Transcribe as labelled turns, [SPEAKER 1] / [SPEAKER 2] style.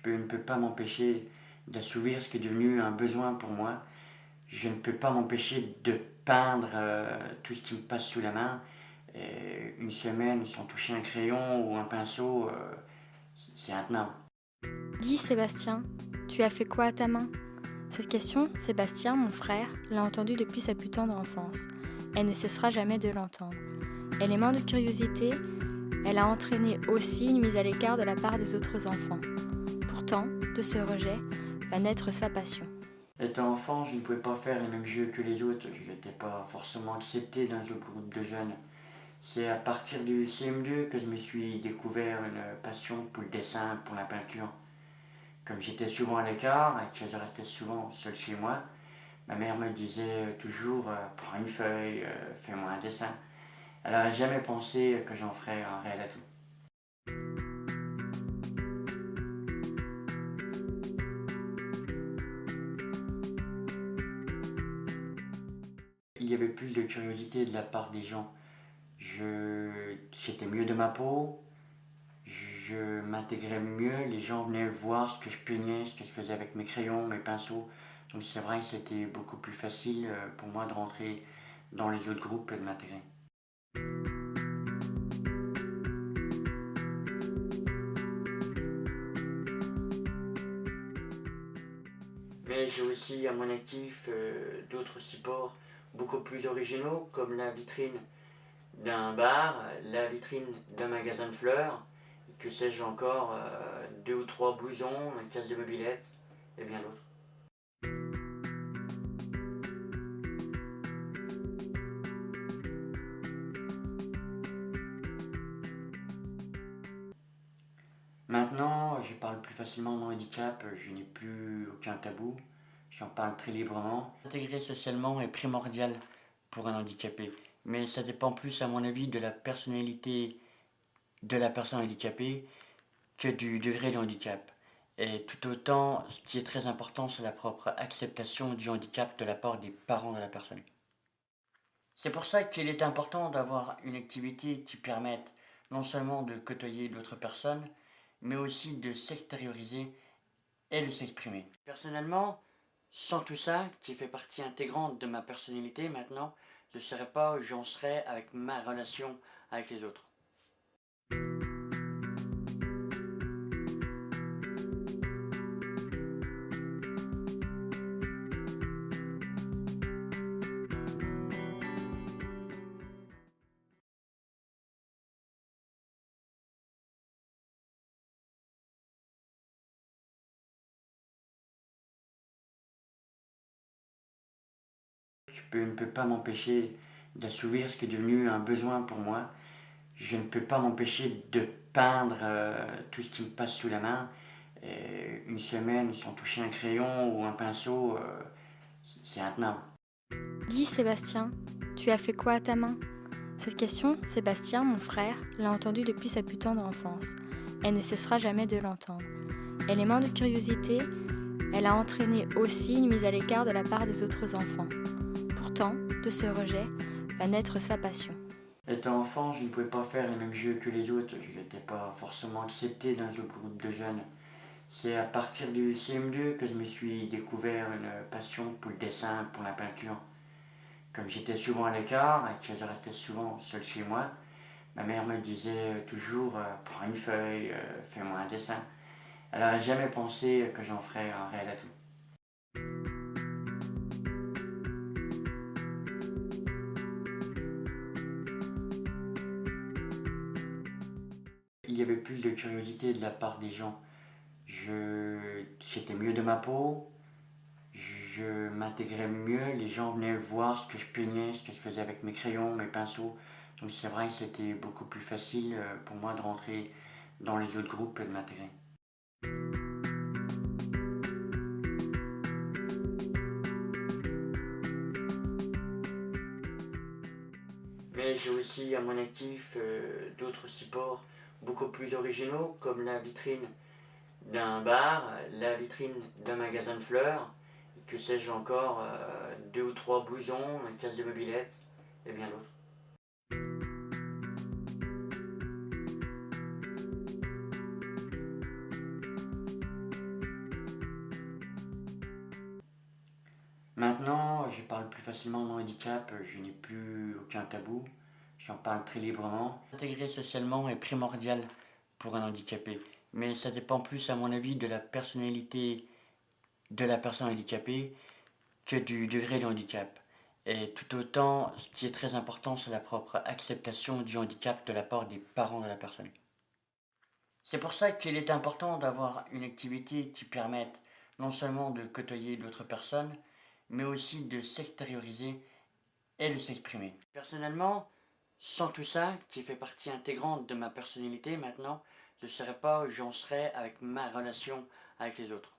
[SPEAKER 1] ne peux pas m'empêcher d'assouvir ce qui est devenu un besoin pour moi. Je ne peux pas m'empêcher de peindre tout ce qui me passe sous la main. Une semaine sans toucher un crayon ou un pinceau, c'est intenable.
[SPEAKER 2] Dis Sébastien, tu as fait quoi à ta main? Cette question, Sébastien, mon frère, l'a entendue depuis sa plus tendre enfance. Elle ne cessera jamais de l'entendre. Élément de curiosité, elle a entraîné aussi une mise à l'écart de la part des autres enfants. Pourtant, de ce rejet va naître sa passion.
[SPEAKER 1] Étant enfant, je ne pouvais pas faire les mêmes jeux que les autres. Je n'étais pas forcément accepté dans le groupe de jeunes. C'est à partir du CM2 que je me suis découvert une passion pour le dessin, pour la peinture. Comme j'étais souvent à l'écart et que je restais souvent seul chez moi, ma mère me disait toujours prends une feuille, fais-moi un dessin. Elle n'aurait jamais pensé que j'en ferais un réel atout. Il y avait plus de curiosité de la part des gens. J'étais mieux de ma peau, je m'intégrais mieux, les gens venaient voir ce que je peignais, ce que je faisais avec mes crayons, mes pinceaux. Donc c'est vrai que c'était beaucoup plus facile pour moi de rentrer dans les autres groupes et de m'intégrer. Mais j'ai aussi à mon actif d'autres supports beaucoup plus originaux comme la vitrine d'un bar, la vitrine d'un magasin de fleurs, que sais-je encore, deux ou trois blousons, une case de mobilette et bien d'autres. Maintenant, je parle plus facilement de mon handicap, je n'ai plus aucun tabou, j'en parle très librement. S'intégrer socialement est primordial pour un handicapé, mais ça dépend plus à mon avis de la personnalité de la personne handicapée que du degré de handicap. Et tout autant, ce qui est très important, c'est la propre acceptation du handicap de la part des parents de la personne. C'est pour ça qu'il est important d'avoir une activité qui permette non seulement de côtoyer d'autres personnes, mais aussi de s'extérioriser et de s'exprimer. Personnellement, sans tout ça, qui fait partie intégrante de ma personnalité maintenant, je ne saurais pas où j'en serais avec ma relation avec les autres. Je ne peux pas m'empêcher d'assouvir ce qui est devenu un besoin pour moi. Je ne peux pas m'empêcher de peindre tout ce qui me passe sous la main. Une semaine sans toucher un crayon ou un pinceau, c'est intenable.
[SPEAKER 2] Dis Sébastien, tu as fait quoi à ta main? Cette question, Sébastien, mon frère, l'a entendue depuis sa plus tendre enfance. Elle ne cessera jamais de l'entendre. Élément de curiosité, elle a entraîné aussi une mise à l'écart de la part des autres enfants. Pourtant, de ce rejet va naître sa passion.
[SPEAKER 1] Étant enfant, je ne pouvais pas faire les mêmes jeux que les autres. Je n'étais pas forcément accepté dans le groupe de jeunes. C'est à partir du CM2 que je me suis découvert une passion pour le dessin, pour la peinture. Comme j'étais souvent à l'écart et que je restais souvent seul chez moi, ma mère me disait toujours prends une feuille, fais-moi un dessin. Elle n'aurait jamais pensé que j'en ferais un réel atout. Il y avait plus de curiosité de la part des gens. J'étais mieux de ma peau, je m'intégrais mieux, les gens venaient voir ce que je peignais, ce que je faisais avec mes crayons, mes pinceaux. Donc c'est vrai que c'était beaucoup plus facile pour moi de rentrer dans les autres groupes et de m'intégrer. Mais j'ai aussi à mon actif d'autres supports beaucoup plus originaux comme la vitrine d'un bar, la vitrine d'un magasin de fleurs, que sais-je encore, deux ou trois blousons, une case de mobilette et bien d'autres. Maintenant, je parle plus facilement de mon handicap, je n'ai plus aucun tabou, j'en parle très librement. S'intégrer socialement est primordial pour un handicapé, mais ça dépend plus à mon avis de la personnalité de la personne handicapée que du degré de handicap. Et tout autant, ce qui est très important, c'est la propre acceptation du handicap de la part des parents de la personne. C'est pour ça qu'il est important d'avoir une activité qui permette non seulement de côtoyer d'autres personnes, mais aussi de s'extérioriser et de s'exprimer. Personnellement, sans tout ça, qui fait partie intégrante de ma personnalité maintenant, je ne saurais pas où j'en serais avec ma relation avec les autres.